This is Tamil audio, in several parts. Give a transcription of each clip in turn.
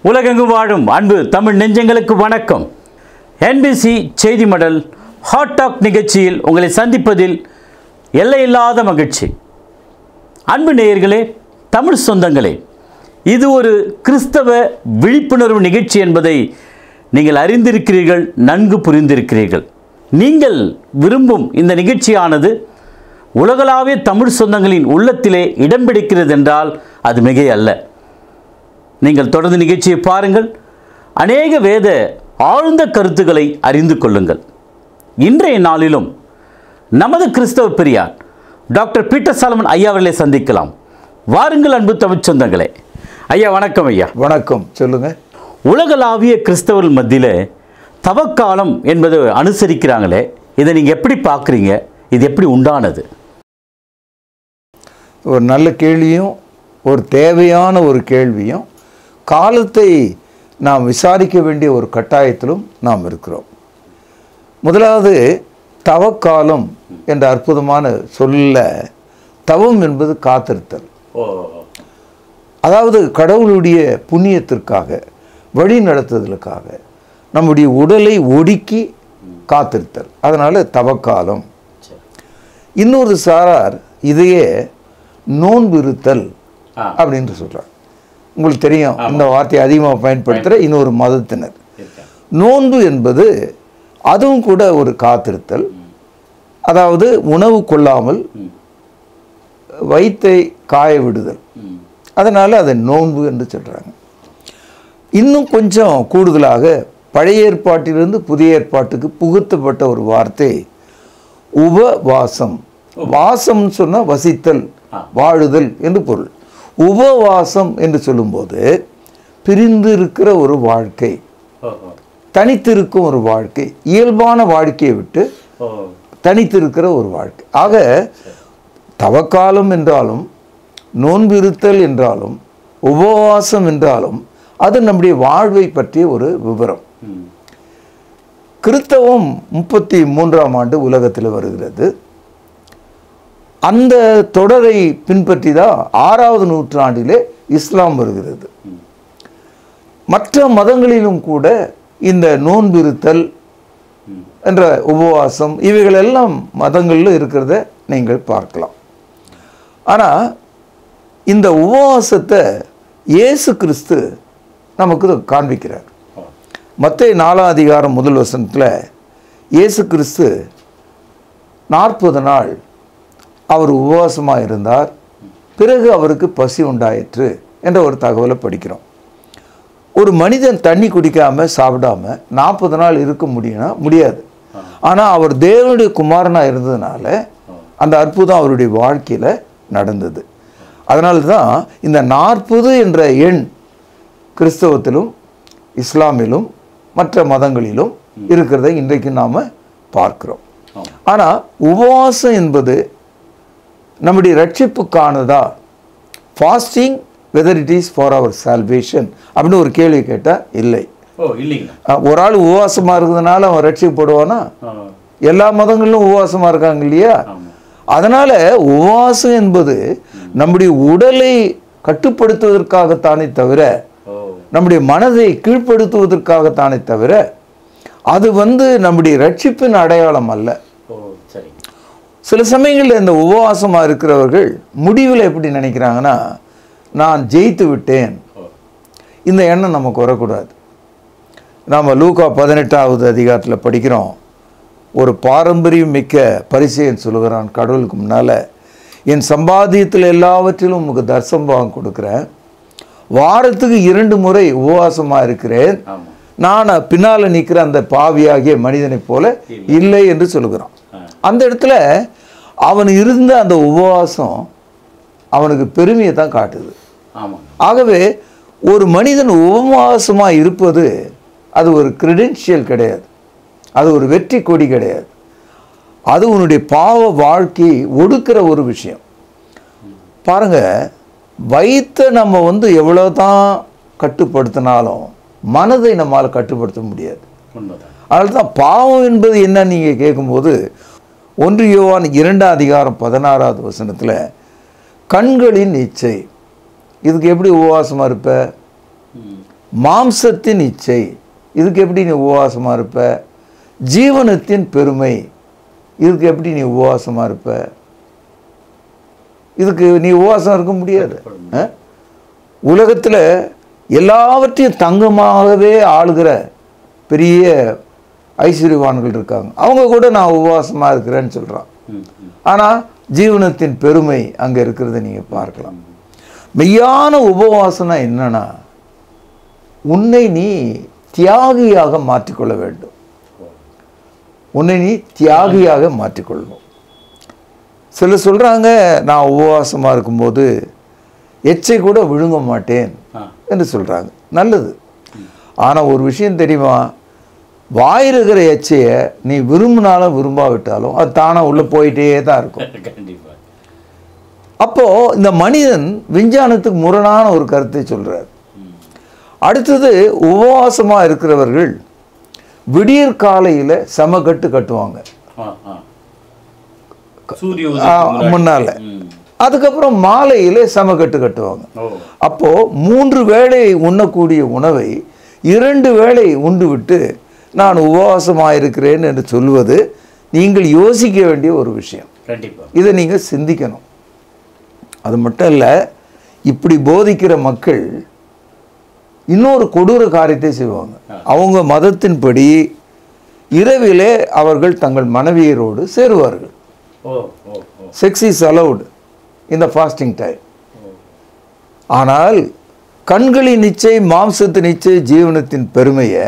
உலகெங்கும் வாழும் அன்பு தமிழ் நெஞ்சங்களுக்கு வணக்கம். என்பிசி செய்தி மடல் ஹாட் டாக் நிகழ்ச்சியில் உங்களை சந்திப்பதில் எல்லையில்லாத மகிழ்ச்சி. அன்பு நேயர்களே, தமிழ் சொந்தங்களே, இது ஒரு கிறிஸ்தவ விழிப்புணர்வு நிகழ்ச்சி என்பதை நீங்கள் அறிந்திருக்கிறீர்கள், நன்கு புரிந்திருக்கிறீர்கள். நீங்கள் விரும்பும் இந்த நிகழ்ச்சியானது உலகளாவிய தமிழ் சொந்தங்களின் உள்ளத்திலே இடம் பிடிக்கிறது என்றால் அது மிகை அல்ல. நீங்கள் தொடர்ந்து நிகழ்ச்சியை பாருங்கள், அநேக வேத ஆழ்ந்த கருத்துக்களை அறிந்து கொள்ளுங்கள். இன்றைய நாளிலும் நமது கிறிஸ்தவ பெரியார் டாக்டர் பீட்டர் சாலமன் ஐயா அவர்களை சந்திக்கலாம். வாருங்கள் அன்பு தமிழ் சொந்தங்களே. ஐயா வணக்கம். ஐயா வணக்கம். சொல்லுங்க. உலகளாவிய கிறிஸ்தவர்கள் மத்தியில் தவக்காலம் என்பதை அனுசரிக்கிறாங்களே, இதை நீங்கள் எப்படி பார்க்குறீங்க? இது எப்படி உண்டானது? ஒரு நல்ல கேள்வியும் ஒரு தேவையான ஒரு கேள்வியும், காலத்தை நாம் விசாரிக்க வேண்டிய ஒரு கட்டாயத்திலும் நாம் இருக்கிறோம். முதலாவது, தவக்காலம் என்ற அற்புதமான சொல்ல, தவம் என்பது காத்திருத்தல். அதாவது கடவுளுடைய புண்ணியத்திற்காக, வழி நடத்துதலுக்காக நம்முடைய உடலை ஒடுக்கி காத்திருத்தல், அதனால் தவக்காலம். இன்னொரு சாரார் இதையே நோன்பு இருத்தல் அப்படின்னு சொல்கிறார். உங்களுக்கு தெரியும், இந்த வார்த்தையை அதிகமாக பயன்படுத்துகிற இன்னொரு மதத்தினர். நோன்பு என்பது அதுவும் கூட ஒரு காத்திருத்தல், அதாவது உணவு கொள்ளாமல் வயிற்றை காய விடுதல், அதனால் அதை நோன்பு என்று சொல்கிறாங்க. இன்னும் கொஞ்சம் கூடுதலாக பழைய ஏற்பாட்டிலிருந்து புதிய ஏற்பாட்டுக்கு புகுத்தப்பட்ட ஒரு வார்த்தை உபவாசம். வாசம்னு சொன்னால் வசித்தல், வாழுதல் என்று பொருள். உபவாசம் என்று சொல்லும்போது பிரிந்து இருக்கிற ஒரு வாழ்க்கை, தனித்திருக்கும் ஒரு வாழ்க்கை, இயல்பான வாழ்க்கையை விட்டு தனித்திருக்கிற ஒரு வாழ்க்கை. ஆக தவக்காலம் என்றாலும், நோன்பு இருத்தல் என்றாலும், உபவாசம் என்றாலும் அது நம்முடைய வாழ்வை பற்றிய ஒரு விவரம். கிறிஸ்தவம் 33ஆம் ஆண்டு உலகத்தில் வருகிறது. அந்த தொடரை பின்பற்றி தான் 6வது நூற்றாண்டிலே இஸ்லாம் வருகிறது. மற்ற மதங்களிலும் கூட இந்த நோன்பு இருத்தல் என்ற உபவாசம் இவைகள் எல்லாம் மதங்களில் இருக்கிறத நீங்கள் பார்க்கலாம். ஆனால் இந்த உபவாசத்தை இயேசு கிறிஸ்து நமக்கு காண்பிக்கிறார். மத்தேயு 4ஆம் அதிகாரம் 1 வசனத்தில் இயேசு கிறிஸ்து 40 நாள் அவர் உபவாசமாக இருந்தார். பிறகு அவருக்கு பசி உண்டாயிற்று என்ற ஒரு தகவலை படிக்கிறோம். ஒரு மனிதன் தண்ணி குடிக்காமல் சாப்பிடாம 40 நாள் இருக்க முடியாது. ஆனால் அவர் தேவனுடைய குமாரனாக இருந்ததுனால அந்த அற்புதம் அவருடைய வாழ்க்கையில் நடந்தது. அதனால தான் இந்த 40 என்ற எண் கிறிஸ்தவத்திலும் இஸ்லாமிலும் மற்ற மதங்களிலும் இருக்கிறத இன்றைக்கு நாம் பார்க்கிறோம். ஆனால் உபவாசம் என்பது நம்முடைய ரட்சிப்புக்கானதா? Fasting whether it is for our salvation அப்படின்னு ஒரு கேள்வி கேட்டால் இல்லை. ஒரு ஆள் உபவாசமாக இருக்கிறதுனால அவன் ரட்சிக்கப்படுவானா? எல்லா மதங்களிலும் உபவாசமாக இருக்காங்க இல்லையா? அதனால் உபவாசம் என்பது நம்முடைய உடலை கட்டுப்படுத்துவதற்காகத்தானே தவிர, நம்முடைய மனதை கீழ்ப்படுத்துவதற்காகத்தானே தவிர, அது நம்முடைய ரட்சிப்பின் அடையாளம் அல்ல. சில சமயங்களில் இந்த உபவாசமாக இருக்கிறவர்கள் முடிவில் எப்படி நினைக்கிறாங்கன்னா, நான் ஜெயித்து விட்டேன். இந்த எண்ணம் நமக்கு வரக்கூடாது. நாம் லூக்கா 18ஆவது அதிகாரத்தில் படிக்கிறோம். ஒரு பாரம்பரியம் மிக்க பரிசேயன் சொல்லுகிறான் கடவுளுக்கு முன்னால், என் சம்பாத்தியத்தில் எல்லாவற்றிலும் உங்களுக்கு தர்சம்பாகம் கொடுக்குறேன், வாரத்துக்கு 2 முறை உபவாசமாக இருக்கிறேன், நான் பின்னால் நிற்கிற அந்த பாவியாகிய மனிதனை போல இல்லை என்று சொல்லுகிறான். அந்த இடத்துல அவன் இருந்த அந்த உபவாசம் அவனுக்கு பெருமையை தான் காட்டுது. ஆகவே ஒரு மனிதன் உபவாசமாக இருப்பது அது ஒரு கிரெடென்ஷியல் கிடையாது, அது ஒரு வெற்றி கொடி கிடையாது. அது உன்னுடைய பாவ வாழ்க்கையை ஒடுக்கிற ஒரு விஷயம். பாருங்க, வயிற்றை நம்ம எவ்வளோ தான் கட்டுப்படுத்தினாலும் மனதை நம்மால் கட்டுப்படுத்த முடியாது. அதனால தான் பாவம் என்பது என்ன நீங்கள் கேட்கும்போது 1 யோவான் 2ஆம் அதிகாரம் 16வது வசனத்தில் கண்களின் இச்சை. இதுக்கு எப்படி உபவாசமாக இருப்ப? மாம்சத்தின் இச்சை, இதுக்கு எப்படி நீ உபவாசமாக இருப்ப? ஜீவனத்தின் பெருமை, இதுக்கு எப்படி நீ உபவாசமாக இருப்ப? இதுக்கு நீ உபவாசம் இருக்க முடியாது. உலகத்தில் எல்லாவற்றையும் தங்கமாகவே ஆளுகிற பெரிய ஐஸ்வர்யவான்கள் இருக்காங்க. அவங்க கூட நான் உபவாசமாக இருக்கிறேன்னு சொல்கிறான். ஆனால் ஜீவனத்தின் பெருமை அங்கே இருக்கிறத நீங்கள் பார்க்கலாம். மெய்யான உபவாசம்னா என்னன்னா, உன்னை நீ தியாகியாக மாற்றிக்கொள்ள வேண்டும். உன்னை நீ தியாகியாக மாற்றிக்கொள்ளணும். சிலர் சொல்கிறாங்க, நான் உபவாசமாக இருக்கும்போது எச்சை கூட விழுங்க மாட்டேன் என்று சொல்கிறாங்க. நல்லது. ஆனால் ஒரு விஷயம் தெரியுமா, வாயிருக்கிற எச்சையை நீ விரும்பினாலும் விரும்பாவிட்டாலும் அது தானாக உள்ளே போயிட்டே தான் இருக்கும். அப்போது இந்த மனிதன் விஞ்ஞானத்துக்கு முரணான ஒரு கருத்தை சொல்கிறார். அடுத்தது, உபவாசமாக இருக்கிறவர்கள் விடியற் காலையில் சமக்கட்டு கட்டுவாங்க முன்னால, அதுக்கப்புறம் மாலையில் சமக்கட்டு கட்டுவாங்க. அப்போது 3 வேளை உண்ணக்கூடிய உணவை 2 வேளை உண்டு விட்டு நான் உபவாசமாக இருக்கிறேன் என்று சொல்வது நீங்கள் யோசிக்க வேண்டிய ஒரு விஷயம். இதை நீங்கள் சிந்திக்கணும். அது மட்டும் இல்லை, இப்படி போதிக்கிற மக்கள் இன்னொரு கொடூர காரியத்தை செய்வாங்க. அவங்க மதத்தின்படி இரவிலே அவர்கள் தங்கள் மனைவியரோடு சேருவார்கள். Sex is allowed in the fasting time. ஆனால் கண்களின் நிச்சை, மாம்சத்தின் நிச்சை, ஜீவனத்தின் பெருமையை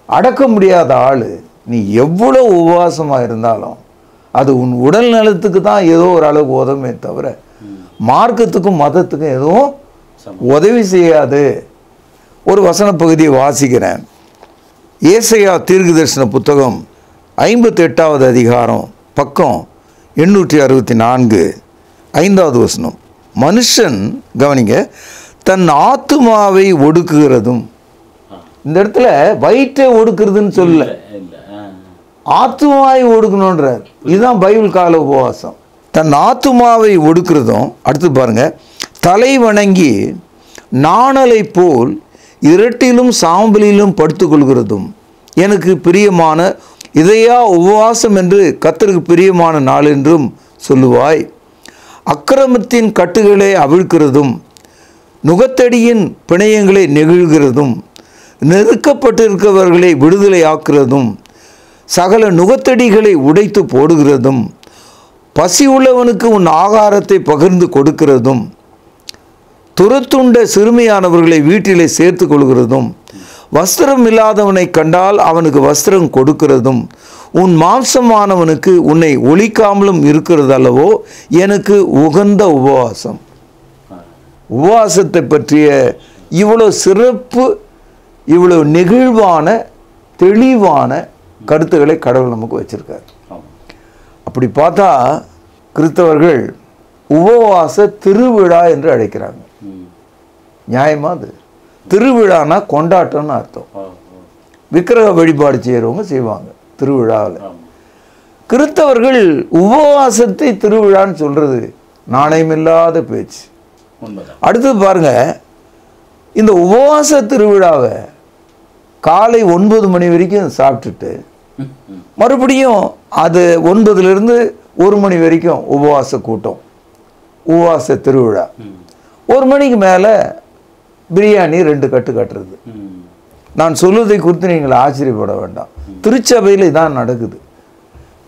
அடக்க முடியாத ஆள் நீ எவ்வளோ உபவாசமாக இருந்தாலும் அது உன் உடல் நலத்துக்கு தான் ஏதோ ஒரு அளவுக்கு உதவுமே தவிர மார்க்கத்துக்கும் மதத்துக்கும் எதுவும் உதவி செய்யாது. ஒரு வசன பகுதியை வாசிக்கிறேன். ஏசாயா தீர்க்கதரிசன புத்தகம் 58வது அதிகாரம் பக்கம் 864 5வது வசனம். மனுஷன், கவனிங்க, தன் ஆத்துமாவை ஒடுக்குகிறதும், இந்த இடத்துல வயிற்றை ஒடுக்குறதுன்னு சொல்லல, ஆத்துமாவை ஒடுக்கணுன்றார். இதுதான் பைபிள் கால உபவாசம். தன் ஆத்துமாவை ஒடுக்குறதும், அடுத்து பாருங்க, தலை வணங்கி நாணலை போல் இரட்டிலும் சாம்பலிலும் படுத்துக்கொள்கிறதும் எனக்கு பிரியமான இதையா உபவாசம் என்று கர்த்தருக்கு பிரியமான நாள் என்றும் சொல்லுவாய். அக்கிரமத்தின் கட்டுகளை அவிழ்க்கிறதும் நுகத்தடியின் பிணையங்களை நெகிழ்கிறதும் நெருக்கப்பட்டிருக்கிறவர்களை விடுதலை ஆக்குறதும் சகல நுகத்தடிகளை உடைத்து போடுகிறதும் பசி உள்ளவனுக்கு உன் ஆகாரத்தை பகிர்ந்து கொடுக்கிறதும் துரத்துண்ட சிறுமியானவர்களை வீட்டிலே சேர்த்து கொள்கிறதும் வஸ்திரம் இல்லாதவனை கண்டால் அவனுக்கு வஸ்திரம் கொடுக்கிறதும் உன் மாம்சமானவனுக்கு உன்னை ஒழிக்காமலும் இருக்கிறது அல்லவோ எனக்கு உகந்த உபவாசம். உபவாசத்தை பற்றிய இவ்வளோ சிறப்பு, இவ்வளோ நெகிழ்வான தெளிவான கருத்துக்களை கடவுள் நமக்கு வச்சிருக்கார். அப்படி பார்த்தா கிறிஸ்தவர்கள் உபவாச திருவிழா என்று அழைக்கிறாங்க. நியாயமா? அது திருவிழானா கொண்டாட்டம்னு அர்த்தம். விக்கிரக வழிபாடு செய்கிறவங்க செய்வாங்க திருவிழாவில். கிறிஸ்தவர்கள் உபவாசத்தை திருவிழான்னு சொல்றது நாணயமில்லாத பேச்சு. அடுத்தது பாருங்க, இந்த உபவாச திருவிழாவை காலை 9 மணி வரைக்கும் சாப்பிட்டுட்டு மறுபடியும் அது 9லிருந்து 1 மணி வரைக்கும் உபவாச கூட்டம், உபவாச திருவிழா. 1 மணிக்கு மேலே பிரியாணி 2 கட்டு கட்டுறது. நான் சொல்வதை குறித்து நீங்கள் ஆச்சரியப்பட வேண்டாம். திருச்சபையில் இதான் நடக்குது.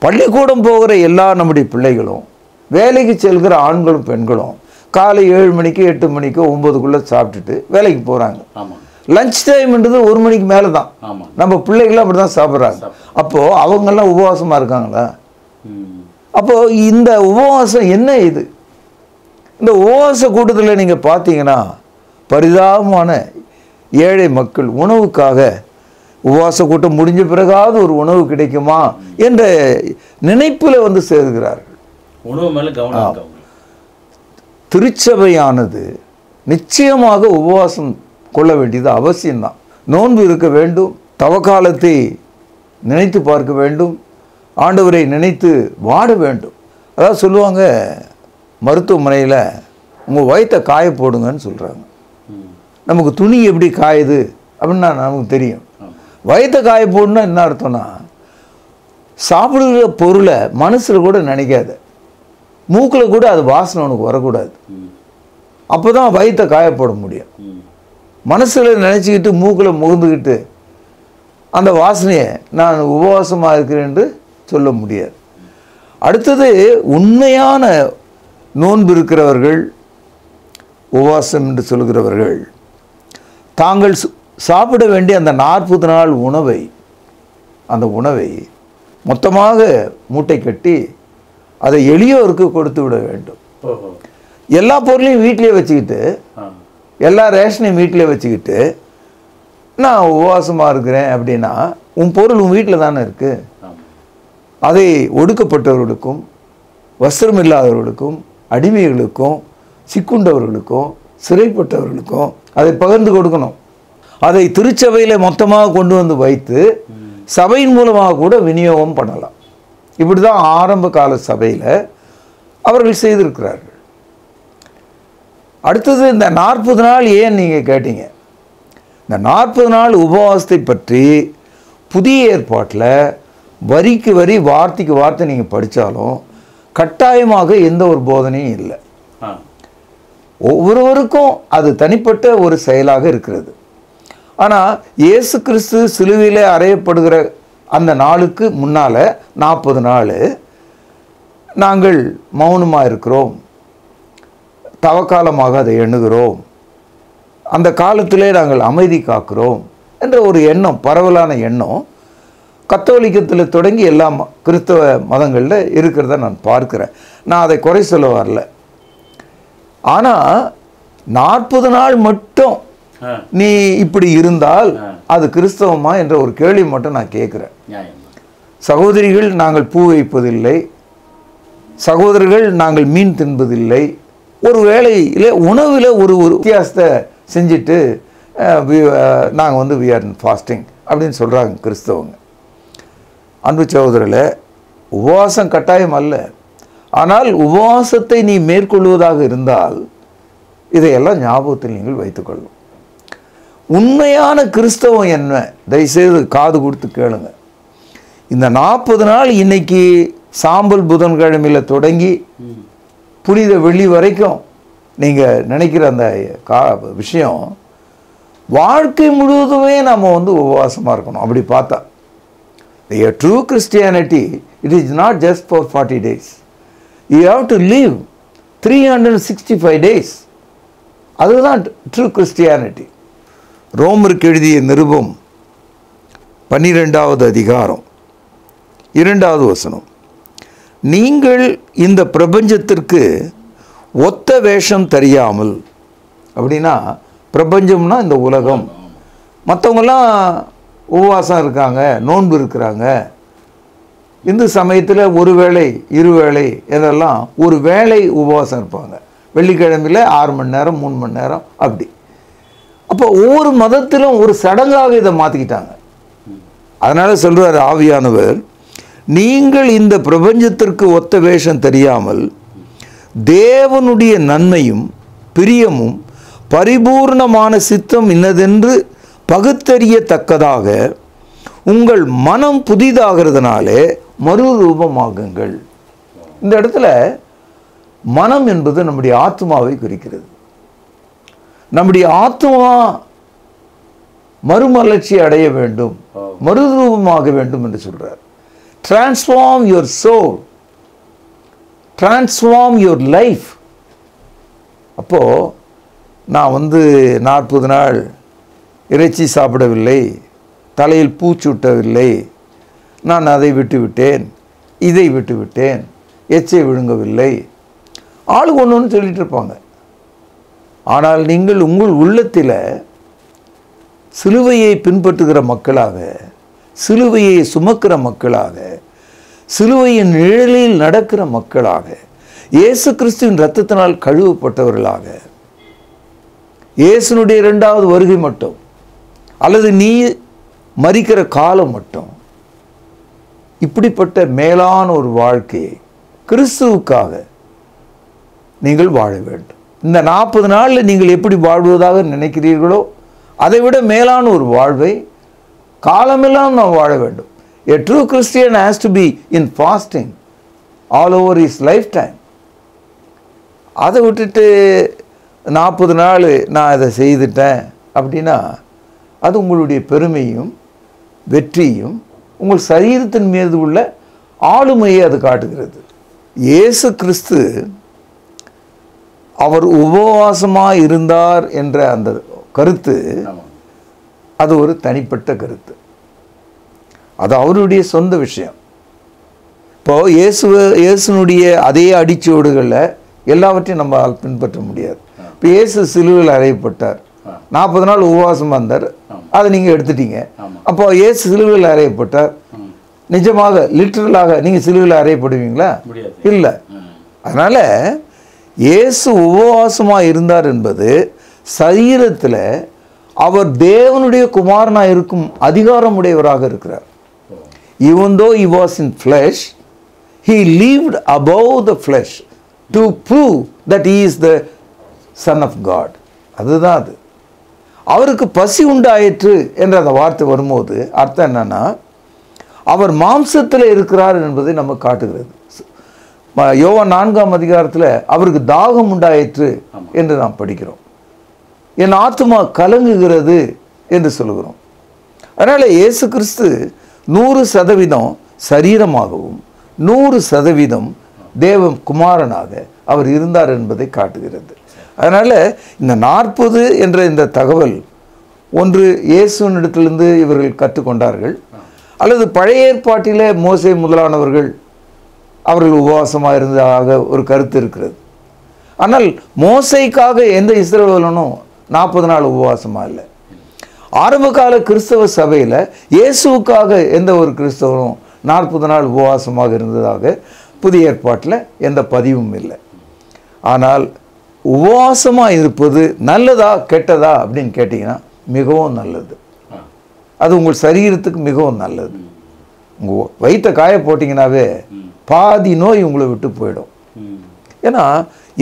பள்ளிக்கூடம் போகிற எல்லா நம்முடைய பிள்ளைகளும், வேலைக்கு செல்கிற ஆண்களும் பெண்களும் காலை 7 மணிக்கு 8 மணிக்கு 9க்குள்ளே சாப்பிட்டுட்டு வேலைக்கு போகிறாங்க. லஞ்ச் டைம்ன்றது 1 மணிக்கு மேலே தான். நம்ம பிள்ளைகள்லாம் அப்படி தான் சாப்பிட்றாங்க. அப்போது அவங்கெல்லாம் உபவாசமாக இருக்காங்களா? அப்போது இந்த உபவாசம் என்ன? இது இந்த உபவாச கூட்டத்தில் நீங்கள் பார்த்தீங்கன்னா பரிதாபமான ஏழை மக்கள் உணவுக்காக உபவாச கூட்டம் முடிஞ்ச பிறகாவது ஒரு உணவு கிடைக்குமா என்ற நினைப்பில் வந்து சேர்கிறார்கள். உணவு மேலே கவனம். திருச்சபையானது நிச்சயமாக உபவாசம் கொள்ள வேண்டியது அவசியம்தான். நோன்பு இருக்க வேண்டும், தவக்காலத்தை நினைத்து பார்க்க வேண்டும், ஆண்டவரை நினைத்து வாட வேண்டும். அதாவது சொல்லுவாங்க, மருத்துவமனையில் உங்கள் வயிற்றை காய போடுங்கன்னு சொல்கிறாங்க. நமக்கு துணி எப்படி காயுது அப்படின்னா நமக்கு தெரியும். வயிற்றை காய போடணும்னா என்ன அர்த்தம்னா, சாப்பிடுகிற பொருளை மனசில் கூட நினைக்காத, மூக்கில் கூட அது வாசனை உனக்கு வரக்கூடாது. அப்போ தான் வயிற்றை காயப்போட முடியும். மனசில் நினச்சிக்கிட்டு மூக்கில் முகந்துக்கிட்டு அந்த வாசனையை நான் உபவாசமாக இருக்கிறேன் என்று சொல்ல முடியாது. அடுத்தது, உண்மையான நோன்பு இருக்கிறவர்கள், உபவாசம் என்று சொல்கிறவர்கள், தாங்கள் சாப்பிட வேண்டிய அந்த 40 நாள் உணவை, அந்த உணவை மொத்தமாக மூட்டை கட்டி அதை எளியோருக்கு கொடுத்து விட வேண்டும். எல்லா பொருளையும் வீட்டிலே வச்சுக்கிட்டு, எல்லா ரேஷனையும் வீட்டிலே வச்சுக்கிட்டு நான் உபவாசமாக இருக்கிறேன் அப்படின்னா உன் பொருள் உன் வீட்டில் தானே இருக்குது. அதை ஒடுக்கப்பட்டவர்களுக்கும், வஸ்திரம் இல்லாதவர்களுக்கும், அடிமைகளுக்கும், சிக்குண்டவர்களுக்கும், சிறைப்பட்டவர்களுக்கும் அதை பகிர்ந்து கொடுக்கணும். அதை திருச்சபையில் மொத்தமாக கொண்டு வந்து வைத்து சபையின் மூலமாக கூட விநியோகம் பண்ணலாம். இப்படி தான் ஆரம்ப கால சபையில் அவர்கள் செய்திருக்கிறார்கள். அடுத்தது, இந்த 40 நாள் ஏன் நீங்கள் கேட்டீங்க? இந்த 40 நாள் உபவாசத்தை பற்றி புதிய ஏற்பாட்டில் வரிக்கு வரி, வார்த்தைக்கு வார்த்தை நீங்கள் படித்தாலும் கட்டாயமாக எந்த ஒரு போதனையும் இல்லை. ஒவ்வொருவருக்கும் அது தனிப்பட்ட ஒரு செயலாக இருக்கிறது. ஆனால் இயேசு கிறிஸ்து சிலுவையிலே அறையப்படுகிற அந்த நாளுக்கு முன்னால் 40 நாள் நாங்கள் மௌனமாக இருக்கிறோம், தவக்காலமாக அதை எண்ணுகிறோம், அந்த காலத்திலே நாங்கள் அமைதி காக்கிறோம் என்ற ஒரு எண்ணம், பரவலான எண்ணம் கத்தோலிக்கத்தில் தொடங்கி எல்லா கிறிஸ்தவ மதங்களில் இருக்கிறத நான் பார்க்கிறேன். நான் அதை குறை சொல்ல வரல. ஆனால் 40 நாள் மட்டும் நீ இப்படி இருந்தால் அது கிறிஸ்தவமா என்ற ஒரு கேள்வி மட்டும் நான் கேட்குறேன். சகோதரிகள் நாங்கள் பூ வைப்பதில்லை, சகோதரர்கள் நாங்கள் மீன் தின்பதில்லை, ஒரு வேளையில் உணவில் ஒரு வித்தியாசத்தை செஞ்சுட்டு நாங்கள் we are fasting அப்படின்னு சொல்கிறாங்க கிறிஸ்தவங்க. அன்பு சகோதரர்களே, உபவாசம் கட்டாயம் அல்ல. ஆனால் உபவாசத்தை நீ மேற்கொள்வதாக இருந்தால் இதையெல்லாம் ஞாபகத்தில் நீங்கள் வைத்துக்கொள்ளும். உண்மையான கிறிஸ்தவம் என்ன, தயவுசெய்து காது கொடுத்து கேளுங்க. இந்த 40 நாள் இன்னைக்கு சாம்பல் புதன்கிழமையில் தொடங்கி புனித வெள்ளி வரைக்கும் நீங்கள் நினைக்கிற அந்த விஷயம் வாழ்க்கை முழுவதுமே நம்ம உபவாசமாக இருக்கணும். அப்படி பார்த்தா a true Christianity, it is not just for 40 days. You have to live 365 days. அதுதான் ட்ரூ கிறிஸ்டியானிட்டி. ரோமருக்கு எழுதிய நிருபம் 12வது அதிகாரம் 2வது வசனம், நீங்கள் இந்த பிரபஞ்சத்திற்கு ஒத்த வேஷம் தெரியாமல், அப்படின்னா பிரபஞ்சம்னா இந்த உலகம், மற்றவங்கெல்லாம் உபவாசம் இருக்காங்க, நோன்பு இருக்கிறாங்க. இந்து சமயத்தில் ஒரு வேளை 2 வேளை இதெல்லாம் ஒரு வேளை உபவாசம் இருப்பாங்க. வெள்ளிக்கிழமையில் 6 மணி நேரம் 3 மணி நேரம் அப்படி. அப்போ ஒவ்வொரு மதத்திலும் ஒரு சடங்காக இதை மாற்றிக்கிட்டாங்க. அதனால் சொல்கிறார் ஆவியானவர், நீங்கள் இந்த பிரபஞ்சத்திற்கு ஒத்த வேஷம் தெரியாமல் தேவனுடைய நன்மையும் பிரியமும் பரிபூர்ணமான சித்தம் இன்னதென்று பகுத்தறியத்தக்கதாக உங்கள் மனம் புதிதாகிறதுனாலே மறுரூபமாகுங்கள். இந்த இடத்துல மனம் என்பது நம்முடைய ஆத்மாவை குறிக்கிறது. நம்முடைய ஆத்மா மறுமலர்ச்சி அடைய வேண்டும், மறுரூபமாக வேண்டும் என்று சொல்றார். Transform your soul, transform your life. அப்போ நான் 40 நாள் இறைச்சி சாப்பிடவில்லை, தலையில் பூச்சூட்டவில்லை, நான் அதை விட்டுவிட்டேன், இதை விட்டுவிட்டேன், எச்சை விழுங்கவில்லை, ஆளுக்கு ஒன்று சொல்லிட்டு இருப்பாங்க. ஆனால் நீங்கள் உங்கள் உள்ளத்தில் சிலுவையை பின்பற்றுகிற மக்களாக, சிலுவையை சுமக்கிற மக்களாக, சிலுவையின் நிழலில் நடக்கிற மக்களாக, இயேசு கிறிஸ்துவின் இரத்தத்தினால் கழுவப்பட்டவர்களாக, இயேசுனுடைய 2வது வருகை மட்டும் அல்லது நீ மரிக்கிற காலம் மட்டும் இப்படிப்பட்ட மேலான ஒரு வாழ்க்கையை கிறிஸ்துவுக்காக நீங்கள் வாழ வேண்டும். இந்த 40 நாளில் நீங்கள் எப்படி வாழ்வதாக நினைக்கிறீர்களோ அதை விட மேலான ஒரு வாழ்வை காலமெல்லாம் நாம் வாழ வேண்டும். A true Christian has to be in fasting all over his lifetime. அதை விட்டுட்டு 40 நாள் நான் அதை செய்துட்டேன் அப்படின்னா அது உங்களுடைய பெருமையும் வெற்றியும் உங்கள் சரீரத்தின் மீது உள்ள ஆளுமையை அது காட்டுகிறது. இயேசு கிறிஸ்து அவர் உபவாசமாக இருந்தார் என்ற அந்த கருத்து அது ஒரு தனிப்பட்ட கருத்து. அது அவருடைய சொந்த விஷயம். இப்போ இயேசுனுடைய அதே அடிச்சுவடுகளில் எல்லாவற்றையும் நம்ம பின்பற்ற முடியாது. இப்போ இயேசு சிலுவையில் அறையப்பட்டார், 40 நாள் உபவாசமாக இருந்தார், அதை நீங்கள் எடுத்துட்டீங்க. அப்போ இயேசு சிலுவையில் அறையப்பட்டார், நிஜமாக லிட்டரலாக நீங்கள் சிலுவையில் அறையப்படுவீங்களா? இல்லை. அதனால் இயேசு உபவாசமாக இருந்தார் என்பது சரீரத்தில் அவர் தேவனுடைய குமாரனாக இருக்கும் அதிகாரமுடையவராக இருக்கிறார். Even though he was in flesh, he lived above the flesh to prove that he is the Son of God. அதுதான் அது. அவருக்கு பசி உண்டாயிற்று என்ற அந்த வார்த்தை வரும்போது அர்த்தம் என்னன்னா அவர் மாம்சத்தில் இருக்கிறார் என்பதை நம்ம காட்டுகிறது. யோவான் 4ஆம் அதிகாரத்தில் அவருக்கு தாகம் உண்டாயிற்று என்று நாம் படிக்கிறோம். என் ஆத்துமா கலங்குகிறது என்று சொல்கிறோம். அதனால் இயேசு கிறிஸ்து 100% சரீரமாகவும் 100% தேவ குமாரனாக அவர் இருந்தார் என்பதை காட்டுகிறது. அதனால் இந்த 40 என்ற இந்த தகவல் ஒன்று இயேசுவினிடத்திலிருந்து இவர்கள் கற்றுக்கொண்டார்கள், அல்லது பழைய ஏற்பாட்டிலே மோசே முதலானவர்கள் அவர்கள் உபவாசமாக இருந்ததாக ஒரு கருத்து இருக்கிறது. ஆனால் மோசைக்காக எந்த இஸ்ரவேலனும் 40 நாள் உபவாசமாக இல்லை. ஆரம்பகால கிறிஸ்தவ சபையில் இயேசுவுக்காக எந்த ஒரு கிறிஸ்தவனும் 40 நாள் உபவாசமாக இருந்ததாக புதிய ஏற்பாட்டில் எந்த பதிவும் இல்லை. ஆனால் உபவாசமாக இருப்பது நல்லதா கெட்டதா அப்படின்னு கேட்டிங்கன்னா மிகவும் நல்லது. அது உங்கள் சரீரத்துக்கு மிகவும் நல்லது. உங்கள் வயிற்றை காய போட்டிங்கன்னாவே பாதி நோய் உங்களை விட்டு போயிடும். ஏன்னா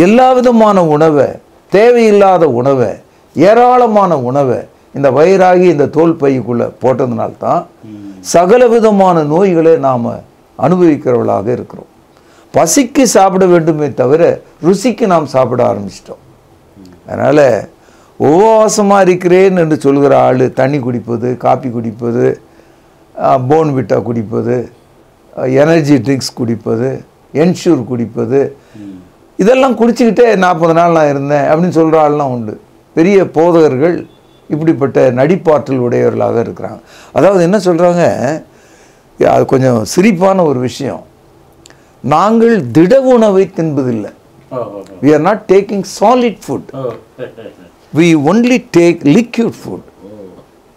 எல்லா விதமான உணவை, தேவையில்லாத உணவை, ஏராளமான உணவை இந்த வயிறாகி இந்த தோல் பைக்குள்ளே போட்டதுனால்தான் சகல விதமான நோய்களை நாம் அனுபவிக்கிறவர்களாக இருக்கிறோம். பசிக்கு சாப்பிட வேண்டுமே தவிர ருசிக்கு நாம் சாப்பிட ஆரம்பிச்சிட்டோம். அதனால் உபவாசமாக இருக்கிறேன் என்று சொல்கிற ஆள் தண்ணி குடிப்பது, காப்பி குடிப்பது, போன்விட்டா குடிப்பது, எனர்ஜி ட்ரிங்க்ஸ் குடிப்பது, என்ஷூர் குடிப்பது, இதெல்லாம் குடிச்சிக்கிட்டே 40 நாள் நான் இருந்தேன் அப்படின்னு சொல்கிற ஆள்லாம் உண்டு. பெரிய போதகர்கள் இப்படிப்பட்ட நடிப்பாற்றல் உடையவர்களாக இருக்கிறாங்க. அதாவது என்ன சொல்கிறாங்க, அது கொஞ்சம் சிரிப்பான ஒரு விஷயம், நாங்கள் திட உணவை தின்பதில்லை. we are not taking solid food, we only take liquid food.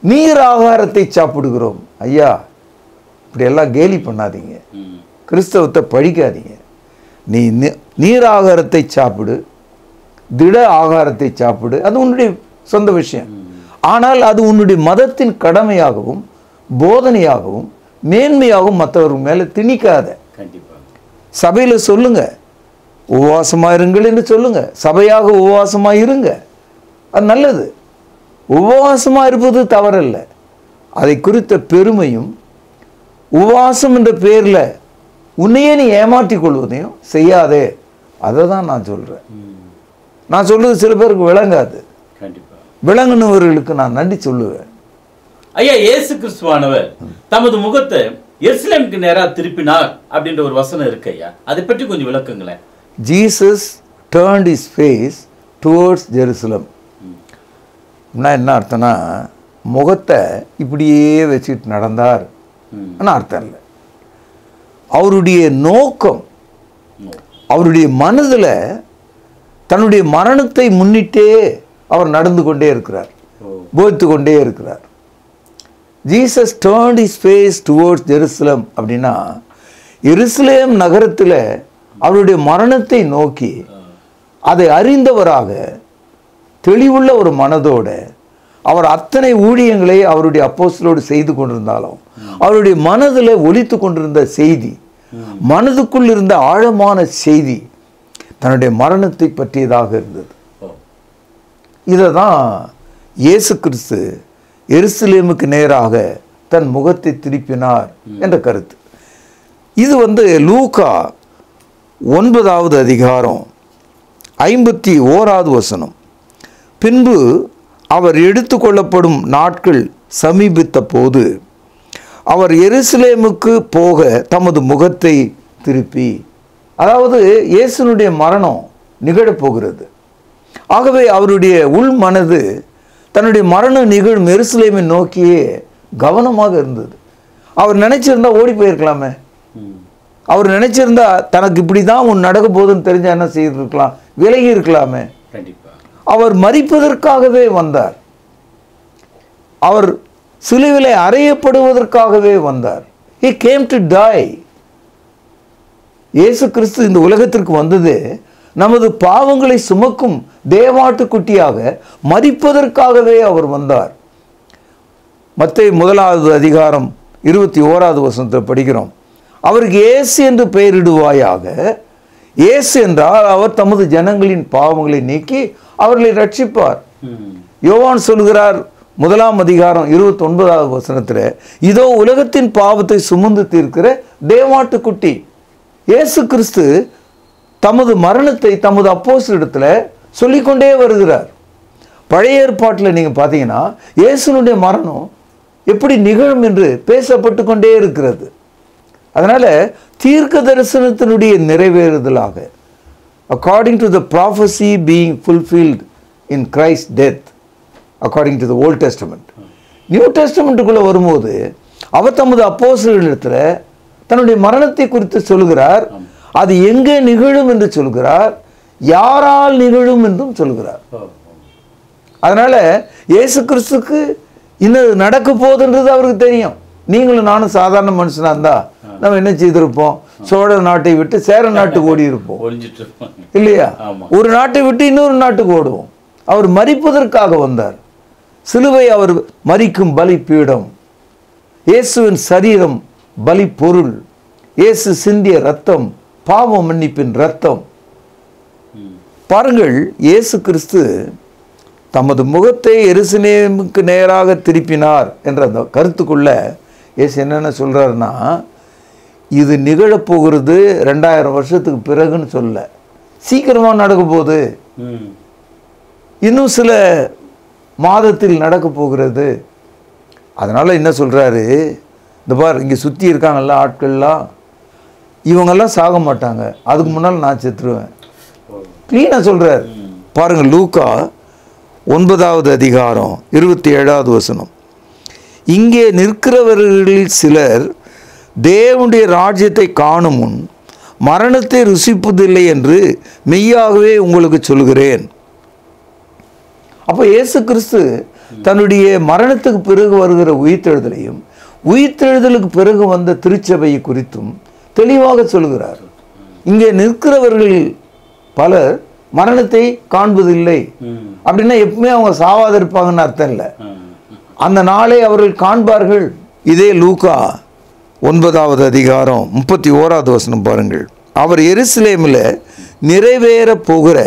நீர் ஆகாரத்தை சாப்பிடுகிறோம். ஐயா, இப்படி எல்லாம் கேலி பண்ணாதீங்க, கிறிஸ்தவத்தை படிக்காதீங்க. நீ நீர் ஆகாரத்தை சாப்பிடு, திட ஆகாரத்தை சாப்பிடு, அது உன்னுடைய சொந்த விஷயம். ஆனால் அது உன்னுடைய மதத்தின் கடமையாகவும் போதனையாகவும் மேன்மையாகவும் மற்றவர்கள் மேலே திணிக்காத. சபையில் சொல்லுங்க, உபவாசமாக இருங்கள் என்று சொல்லுங்க, சபையாக உபவாசமாக இருங்க, அது நல்லது. உபவாசமாக இருப்பது தவறல்ல. அதை குறித்த பெருமையும் உபவாசம் என்ற பேரில் உன்னையே நீ ஏமாற்றிக் கொள்வதையும் செய்யாதே. அதை தான் நான் சொல்கிறேன். நான் சொல்கிறது சில பேருக்கு விளங்காது. விளங்குனவர்களுக்கு நான் நன்றி சொல்லுவேன். ஐயா, இயேசு கிறிஸ்துவானவர் தமது முகத்தை எருசலேமுக்கு நேராக திருப்பினார் அப்படின்ற ஒரு வசனம் இருக்கு ஐயா, அதை பற்றி கொஞ்சம் விளக்குங்களேன். Jesus turned his face towards Jerusalem. என்ன அர்த்தம்னா, முகத்தை இப்படியே வச்சுக்கிட்டு நடந்தார் அர்த்தம் இல்லை. அவருடைய நோக்கம், அவருடைய மனதில் தன்னுடைய மரணத்தை முன்னிட்டே அவர் நடந்து கொண்டே இருக்கிறார், போதித்து கொண்டே இருக்கிறார். Jesus turned his face towards Jerusalem அப்படின்னா எருசலேம் நகரத்தில் அவருடைய மரணத்தை நோக்கி அதை அறிந்தவராக தெளிவுள்ள ஒரு மனதோடு அவர் அத்தனை ஊழியங்களை அவருடைய அப்போஸ்தலரோடு செய்து கொண்டிருந்தாலும் அவருடைய மனதில் ஒலித்து கொண்டிருந்த செய்தி, மனதுக்குள் இருந்த ஆழமான செய்தி தன்னுடைய மரணத்தை பற்றியதாக இருந்தது. இதை தான் இயேசு கிறிஸ்து எருசலேமுக்கு நேராக தன் முகத்தை திருப்பினார் என்ற கருத்து. இது லூக்கா 9வது அதிகாரம் 51வது வசனம். பின்பு அவர் எடுத்துக்கொள்ளப்படும் நாட்கள் சமீபித்த போது அவர் எருசலேமுக்கு போக தமது முகத்தை திருப்பி, அதாவது இயேசுனுடைய மரணம் நிகழப்போகிறது. ஆகவே அவருடைய உள் மனது தன்னுடைய மரணம் நிகழும் எருசலேமை நோக்கியே கவனமாக இருந்தது. அவர் நினைச்சிருந்தா ஓடி போயிருக்கலாமே. அவர் நினைச்சிருந்தா தனக்கு இப்படி தான் ஒன்று நடக்க போகுதுன்னு தெரிஞ்சா என்ன செய்திருக்கலாம், விலகி இருக்கலாமே. அவர் மரிப்பதற்காகவே வந்தார். அவர் சிலுவிலே அறையப்படுவதற்காகவே வந்தார். He came to die. இயேசு கிறிஸ்து இந்த உலகத்திற்கு வந்தது நமது பாவங்களை சுமக்கும் தேவாட்டுக்குட்டியாக மரிப்பதற்காகவே அவர் வந்தார். மத்தேயு 1வது அதிகாரம் 21வது வசனத்தில் படிக்கிறோம். அவருக்கு இயேசு என்று பெயரிடுவாயாக. இயேசு என்றால் அவர் தமது ஜனங்களின் பாவங்களை நீக்கி அவர்களை ரட்சிப்பார். யோவான் சொல்கிறார் 1ஆம் அதிகாரம் 29வது வசனத்தில், இதோ உலகத்தின் பாவத்தை சுமந்து தீர்க்கிற தேவாட்டுக்குட்டி. இயேசு கிறிஸ்து தமது மரணத்தை தமது அப்போஸ்தலரிடத்தில் சொல்லிக்கொண்டே வருகிறார். பழைய ஏற்பாட்டில் நீங்கள் பார்த்தீங்கன்னா இயேசுனுடைய மரணம் எப்படி நிகழும் என்று பேசப்பட்டு கொண்டே இருக்கிறது. அதனால தீர்க்க தரிசனத்தினுடைய நிறைவேறுதலாக, according to the prophecy being fulfilled in Christ's death, according to the Old Testament, New டெஸ்டமெண்ட்டுக்குள்ளே வரும்போது அவர் தமது அப்போஸ்தலரிடத்தில் தன்னுடைய மரணத்தை குறித்து சொல்கிறார். அது எங்கே நிகழும் என்று சொல்கிறார், யாரால் நிகழும் என்றும் சொல்கிறார். அதனால இயேசு கிறிஸ்துக்கு இன்னும் நடக்க போகுதுன்றது அவருக்கு தெரியும். நீங்களும் நானும் சாதாரண மனுஷனா இருந்தா நம்ம என்ன செய்திருப்போம், சோழ நாட்டை விட்டு சேர நாட்டுக்கு ஓடி இருப்போம் இல்லையா? ஒரு நாட்டை விட்டு இன்னொரு நாட்டுக்கு ஓடுவோம். அவர் மரிப்பதற்காக வந்தார். சிலுவை அவர் மரிக்கும் பலி பீடம், இயேசுவின் சரீரம் பலி பொருள், இயேசு சிந்திய ரத்தம் பாவ மன்னிப்பின் ரத்தம். பாருங்கள், இயேசு கிறிஸ்து தமது முகத்தை எருசலேமுக்கு நேராக திருப்பினார் என்ற அந்த கருத்துக்குள்ள இயேசு என்னென்ன சொல்றாருன்னா, இது நிகழப்போகிறது 2000 வருஷத்துக்கு பிறகுன்னு சொல்ல, சீக்கிரமா நடக்க போகுது, இன்னும் சில மாதத்தில் நடக்க போகிறது. அதனால என்ன சொல்றாரு, இந்த பார் இங்கே சுற்றி இருக்காங்கல்ல ஆட்கள்லாம், இவங்கெல்லாம் சாக மாட்டாங்க, அதுக்கு முன்னால் நான் செத்துருவேன். கிளீனாக சொல்றாரு. பாருங்க, லூக்கா 9வது அதிகாரம் 27வது வசனம். இங்கே நிற்கிறவர்களில் சிலர் தேவனுடைய ராஜ்யத்தை காணும் முன் மரணத்தை ருசிப்பதில்லை என்று மெய்யாகவே உங்களுக்கு சொல்கிறேன். அப்போ இயேசு கிறிஸ்து தன்னுடைய மரணத்துக்கு பிறகு வருகிற உயிர்த்தெழுதலையும் உயிர்த்தெழுதலுக்கு பிறகு வந்த திருச்சபையை குறித்தும் தெளிவாக சொல்கிறார். இங்கே நிற்கிறவர்களில் பலர் மரணத்தை காண்பதில்லை அப்படின்னா எப்பவுமே அவங்க சாவாத இருப்பாங்கன்னு அர்த்தம் இல்லை. அந்த நாளை அவர்கள் காண்பார்கள். இதே லூக்கா 9வது அதிகாரம் 31வது வசனம் பாருங்கள். அவர் எருசலேமில் நிறைவேற போகிற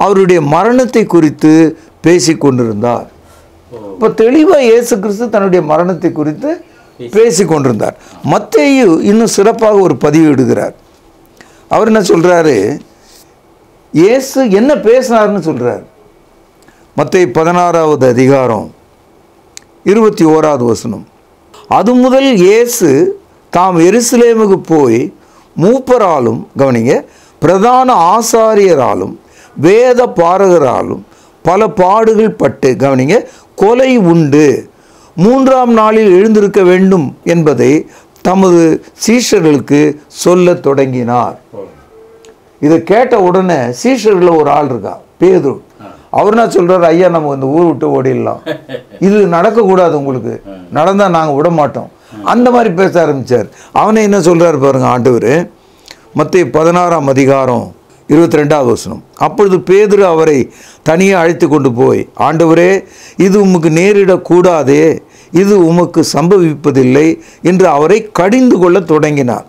அவருடைய மரணத்தை குறித்து பேசி கொண்டிருந்தார். இப்போ தெளிவாக இயேசு கிறிஸ்து தன்னுடைய மரணத்தை குறித்து பேசி கொண்டிருந்தார். மத்தேயு இன்னும் சிறப்பாக ஒரு பதிவு இடுகிறார். அவர் என்ன சொல்றாரு, இயேசு என்ன பேசினார்னு சொல்றார். மத்தேயு 16வது அதிகாரம் 21வது வசனம். அது முதல் இயேசு தாம் எருசலேமுக்கு போய் மூப்பராலும், கவனிங்க, பிரதான ஆசாரியராலும் வேத பாரகராலும் பல பாடுகள் பட்டு, கவனிங்க, கொலை உண்டு 3ஆம் நாளில் எழுந்திருக்க வேண்டும் என்பதை தமது சீஷர்களுக்கு சொல்ல தொடங்கினார். இதை கேட்ட உடனே சீஷர்களில் ஒரு ஆள் இருக்கா, பேதுரு. அவர் என்ன சொல்றாரு, ஐயா நம்ம இந்த ஊர் விட்டு ஓடிடலாம், இது நடக்கக்கூடாது, உங்களுக்கு நடந்தா நாங்கள் விட மாட்டோம், அந்த மாதிரி பேச ஆரம்பிச்சார். அவனை என்ன சொல்றாரு பாருங்க ஆண்டவர். மத்தேயு 16ஆம் அதிகாரம் 22வது வசனம். அப்பொழுது பேதுரு அவரை தனியே அழைத்து கொண்டு போய், ஆண்டவரே, இது உமக்கு நேரிடக்கூடாதே, இது உமக்கு சம்பவிப்பதில்லை என்று அவரை கடிந்து கொள்ள தொடங்கினார்.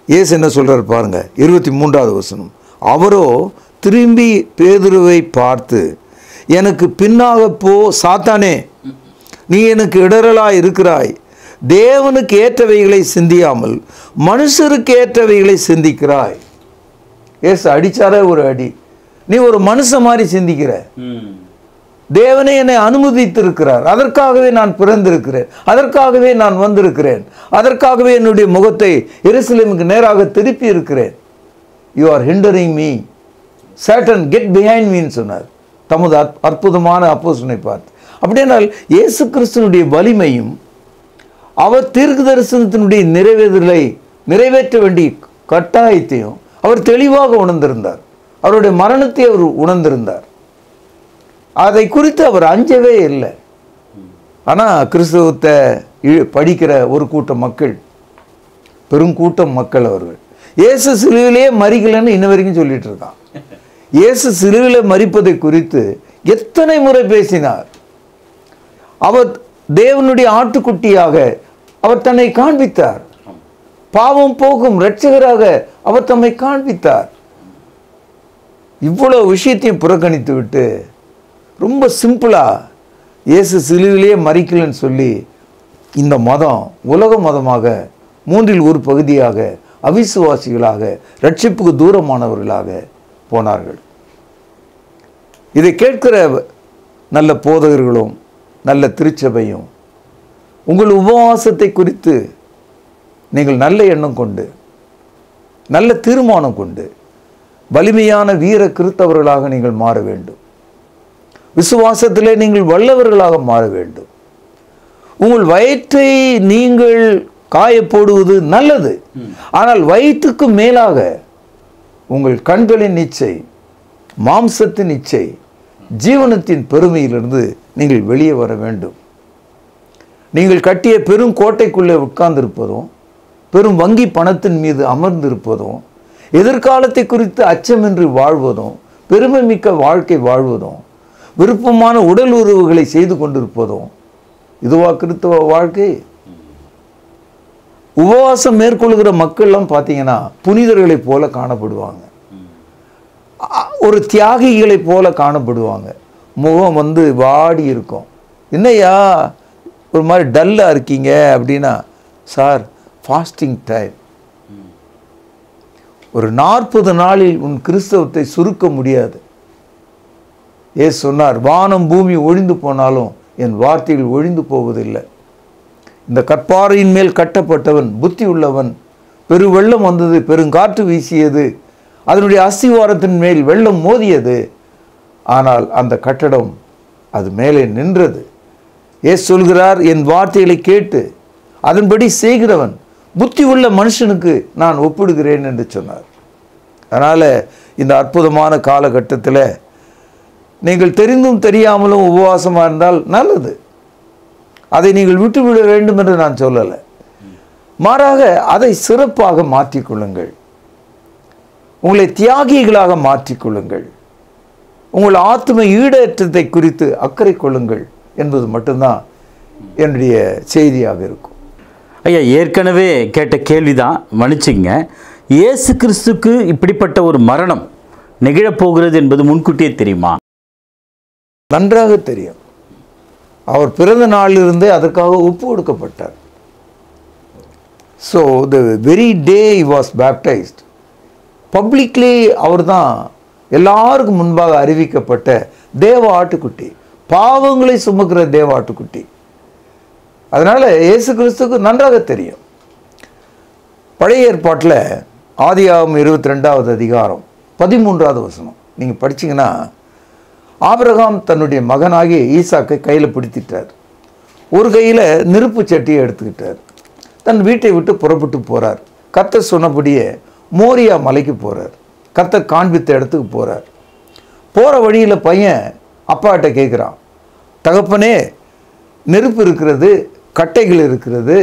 இயேசு என்ன சொல்றாரு பாருங்க, 23வது வசனம். அவரோ திரும்பி பேதுருவை பார்த்து, எனக்கு பின்னாக போ சாத்தானே, நீ எனக்கு இடரலாய் இருக்கிறாய். தேவனுக்கு ஏற்றவைகளை சிந்தியாமல் மனுஷருக்கு ஏற்றவைகளை சிந்திக்கிறாய். ஏசு அடிச்சாரே ஒரு அடி. நீ ஒரு மனுஷன் மாதிரி சிந்திக்கிற. தேவனே என்னை அனுமதித்திருக்கிறார், அதற்காகவே நான் பிறந்திருக்கிறேன், அதற்காகவே நான் வந்திருக்கிறேன், அதற்காகவே என்னுடைய முகத்தை எருசலேமுக்கு நேராக திருப்பி இருக்கிறேன். You are hindering me, Satan get behind மீன்னு சொன்னார் தமது அற்புதமான அப்போஸ்தலனை பார்த்து. அப்படியானால் இயேசு கிறிஸ்துனுடைய வலிமையும் அவர் தீர்க்க தரிசனத்தினுடைய நிறைவேற்ற வேண்டிய கட்டாயத்தையும் அவர் தெளிவாக உணர்ந்திருந்தார். அவருடைய மரணத்தை அவர் உணர்ந்திருந்தார். அதை குறித்து அவர் அஞ்சவே இல்லை. ஆனால் கிறிஸ்தவத்தை படிக்கிற ஒரு கூட்டம் மக்கள், பெருங்கூட்டம் மக்கள், அவர்கள் இயேசு சிலுவிலே மறிக்கலன்னு இன்ன வரைக்கும் சொல்லிட்டு இருக்கான். இயேசு சிலுவிலே மறிப்பதை குறித்து எத்தனை முறை பேசினார். அவர் தேவனுடைய ஆட்டுக்குட்டியாக அவர் தன்னை காண்பித்தார். பாவம் போகும் இரட்சகராக அவர் தம்மை காண்பித்தார். இவ்வளவு விஷயத்தையும் புறக்கணித்து விட்டு ரொம்ப சிம்பிளா இயேசு சிலுவிலேயே மறிக்கலன்னு சொல்லி இந்த மதம் உலக மதமாக, மூன்றில் ஒரு பகுதியாக, அவிசுவாசிகளாக, ரட்சிப்புக்கு தூரமானவர்களாக போனார்கள். இதை கேட்கிற நல்ல போதகர்களும் நல்ல திருச்சபையும் உங்கள் உபவாசத்தை குறித்து நீங்கள் நல்ல எண்ணம் கொண்டு, நல்ல தீர்மானம் கொண்டு, வலிமையான வீர கிறிஸ்தவர்களாக நீங்கள் மாற வேண்டும். விசுவாசத்திலே நீங்கள் வல்லவர்களாக மாற வேண்டும். உங்கள் வயிற்றை நீங்கள் காய போடுவது நல்லது. ஆனால் வயிற்றுக்கு மேலாக உங்கள் கண்களின் இச்சை, மாம்சத்தின் இச்சை, ஜீவனத்தின் பெருமையிலிருந்து நீங்கள் வெளியே வர வேண்டும். நீங்கள் கட்டிய பெரும் கோட்டைக்குள்ளே உட்கார்ந்திருப்பதும், பெரும் வங்கி பணத்தின் மீது அமர்ந்திருப்பதும், எதிர்காலத்தை குறித்து அச்சமின்றி வாழ்வதும், பெருமை மிக்க வாழ்க்கை வாழ்வதும், விருப்பமான உடல் உறவுகளை செய்து கொண்டிருப்பதும் இதுவா கிறிஸ்தவ வாழ்க்கை? உபவாசம் மேற்கொள்கிற மக்கள்லாம் பார்த்தீங்கன்னா புனிதர்களைப் போல காணப்படுவாங்க, ஒரு தியாகிகளை போல காணப்படுவாங்க. முகம் வாடி இருக்கும். என்னையா ஒரு மாதிரி டல்லாக இருக்கீங்க அப்படின்னா, சார் ஃபாஸ்டிங் டைம், ஒரு 40 நாளில் உன் கிறிஸ்தவத்தை சுருக்க முடியாது. ஏசு சொன்னார், வானம் பூமி ஒழிந்து போனாலும் என் வார்த்தைகள் ஒழிந்து போவதில்லை. இந்த கற்பாறையின் மேல் கட்டப்பட்டவன் புத்தி உள்ளவன். பெருவெள்ளம் வந்தது, பெருங்காற்று வீசியது, அதனுடைய அஸ்திவாரத்தின் மேல் வெள்ளம் மோதியது, ஆனால் அந்த கட்டடம் அது மேலே நின்றது. ஏசு சொல்கிறார், என் வார்த்தைகளை கேட்டு அதன்படி செய்கிறவன் புத்தி உள்ள மனுஷனுக்கு நான் ஒப்பிடுகிறேன் என்று சொன்னார். அதனால் இந்த அற்புதமான காலகட்டத்தில் நீங்கள் தெரிந்தும் தெரியாமலும் உபவாசமாக இருந்தால் நல்லது. அதை நீங்கள் விட்டுவிட வேண்டும் என்று நான் சொல்லலை. மாறாக அதை சிறப்பாக மாற்றிக்கொள்ளுங்கள். உங்களை தியாகிகளாக மாற்றிக்கொள்ளுங்கள். உங்கள் ஆத்ம ஈடேற்றத்தை குறித்து அக்கறை கொள்ளுங்கள் என்பது மட்டும்தான் என்னுடைய செய்தியாக இருக்கும். ஐயா, ஏற்கனவே கேட்ட கேள்விதான், மன்னிச்சுங்க. இயேசு கிறிஸ்துக்கு இப்படிப்பட்ட ஒரு மரணம் நிகழப்போகிறது என்பது முன்கூட்டியே தெரியுமா? நன்றாக தெரியும். அவர் பிறந்த நாளிலிருந்தே அதற்காக ஒப்பு கொடுக்கப்பட்டார். So the very day he was baptized, publicly அவர் தான் எல்லாருக்கும் முன்பாக அறிவிக்கப்பட்ட தேவ ஆட்டுக்குட்டி, பாவங்களை சுமக்கிற தேவ ஆட்டுக்குட்டி. அதனால் இயேசு கிறிஸ்துக்கு நன்றாக தெரியும். பழைய ஏற்பாட்டில் ஆதியாகமம் 22வது அதிகாரம் 13வது வசனம் நீங்கள் படிச்சிங்கன்னா, ஆபிரகாம் தன்னுடைய மகனாகிய ஈசாக்கை கையில் பிடித்திட்டார். ஒரு கையில் நெருப்பு சட்டியை எடுத்துக்கிட்டார். தன் வீட்டை விட்டு புறப்பட்டு போகிறார். கர்த்தர் சொன்னபடியே மோரியா மலைக்கு போகிறார். கர்த்தர் காண்பித்த இடத்துக்கு போகிறார். போகிற வழியில் பையன் அப்பாட்ட கேட்குறான், தகப்பனே, நெருப்பு இருக்கிறது, கட்டைகள் இருக்கிறது,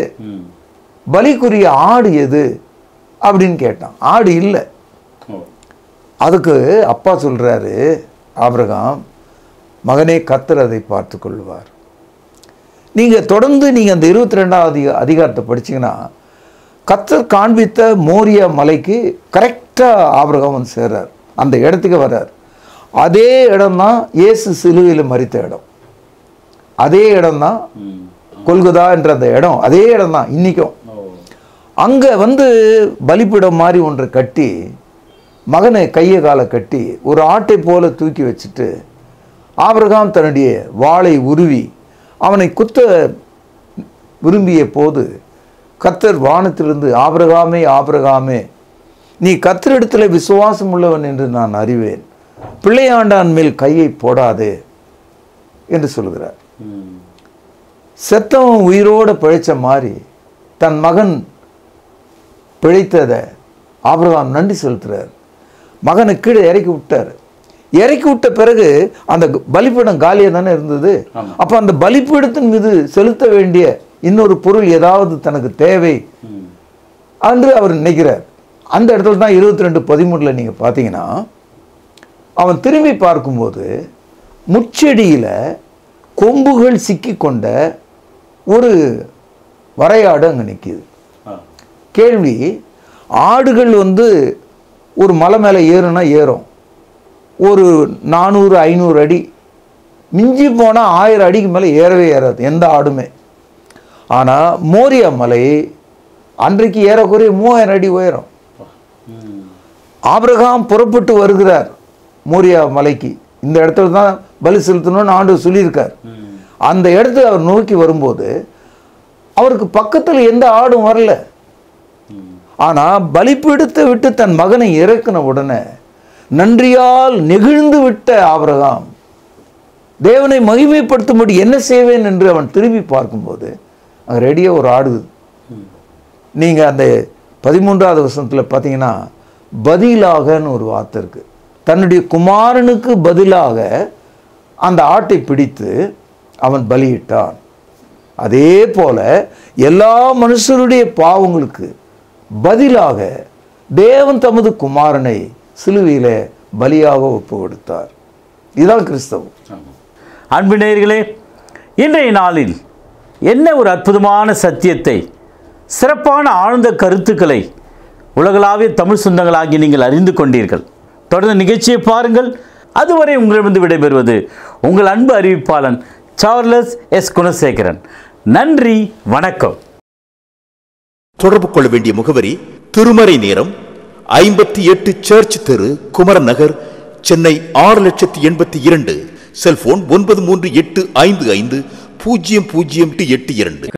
பலிக்குரிய ஆடு எது அப்படின்னு கேட்டான். ஆடு இல்லை. அதுக்கு அப்பா சொல்கிறாரு, ஆபிரகாம், மகனே, கர்த்தர் அதை பார்த்து கொள்வார். நீங்கள் தொடர்ந்து நீங்கள் அந்த 22வது அதிகாரத்தை படிச்சிங்கன்னா, கர்த்தர் காண்பித்த மோரியா மலைக்கு கரெக்டாக ஆபிரகாம் வந்து சேர்றார். அந்த இடத்துக்கு வர்றார். அதே இடம்தான் இயேசு சிலுவையில் மரித்த இடம். அதே இடம்தான் கொல்கதா என்ற அந்த இடம், அதே இடம் தான் இன்னைக்கும். அங்க பலிபீடம் மாதிரி ஒன்றை கட்டி, மகனை கையை காலை கட்டி ஒரு ஆட்டை போல தூக்கி வச்சுட்டு, ஆபிரகாம் தன்னுடைய வாளை உருவி அவனை குத்த விரும்பிய போது கர்த்தர் வானத்திலிருந்து, ஆபிரகாமே ஆபிரகாமே, நீ கர்த்தரிடத்தில் விசுவாசம் உள்ளவன் என்று நான் அறிவேன், பிள்ளையாண்டான் மேல் கையை போடாதே என்று சொல்கிறார். செத்தவன் உயிரோட பிழைச்ச மாதிரி தன் மகன் பிழைத்ததை ஆபிரகாம் நன்றி செலுத்துறார். மகனை கீழே இறக்கி விட்டார். இறக்கி விட்ட பிறகு அந்த பலிபீடம் காலியாக தானே இருந்தது. அப்போ அந்த பலிபீடத்தின் மீது செலுத்த வேண்டிய இன்னொரு பொருள் ஏதாவது தனக்கு தேவை என்று அவர் நினைக்கிறார். அந்த இடத்துல தான் 22:13 நீங்கள் பார்த்தீங்கன்னா, அவன் திரும்பி பார்க்கும்போது முச்செடியில் கொம்புகள் சிக்கி கொண்ட ஒரு வரையாடு அங்கே நிற்கிது. கேள்வி, ஆடுகள் ஒரு மலை மேலே ஏறுனா ஏறும், ஒரு 400-500 அடி, மிஞ்சி போனால் 1000 அடிக்கு மேலே ஏறவே ஏறாது எந்த ஆடுமே. ஆனால் மோரியா மலை அன்றைக்கு ஏறக்குறைய 3000 அடி உயரம். ஆபிரகாம் புறப்பட்டு வருகிறார் மோரியா மலைக்கு. இந்த இடத்துல தான் பலி செலுத்தணும்னு ஆண்டவர் சொல்லியிருக்கார். அந்த இடத்துல அவர் நோக்கி வரும்போது அவருக்கு பக்கத்தில் எந்த ஆடும் வரல. ஆனால் பலிபீடத்தை விட்டு தன் மகனை இறக்கின உடனே நன்றியால் நெகிழ்ந்து விட்ட ஆபிரகாம் தேவனை மகிமைப்படுத்தும்படி என்ன செய்வேன் என்று அவன் திரும்பி பார்க்கும்போது அங்கே ரெடியாக ஒரு ஆடு. நீங்கள் அந்த 13வது வசனத்தில் பார்த்தீங்கன்னா, பதிலாகன்னு ஒரு வார்த்தை இருக்கு. தன்னுடைய குமாரனுக்கு பதிலாக அந்த ஆட்டை பிடித்து அவன் பலியிட்டான். அதே போல எல்லா மனுஷருடைய பாவங்களுக்கு பதிலாக தேவன் தமது குமாரனை சிலுவையிலே பலியாக ஒப்பு கொடுத்தார். இதுதான் கிறிஸ்தவம். அன்பு நேயர்களே, இன்றைய நாளில் என்ன ஒரு அற்புதமான சத்தியத்தை, சிறப்பான ஆழ்ந்த கருத்துக்களை உலகளாவிய தமிழ் சொந்தங்களாகி நீங்கள் அறிந்து கொண்டீர்கள். தொடர்ந்து நிகழ்ச்சியை பாருங்கள். அதுவரை உங்களிடமிருந்து விடைபெறுவது உங்கள் அன்பு அறிவிப்பாளன் சார்லஸ் எஸ் குணசேகரன். நன்றி, வணக்கம். தொடர்பு கொள்ள வேண்டிய முகவரி: திருமறை நேரம், 58 சர்ச் தெரு, குமரன் நகர், சென்னை 6,82,000. செல்போன் 9385500882.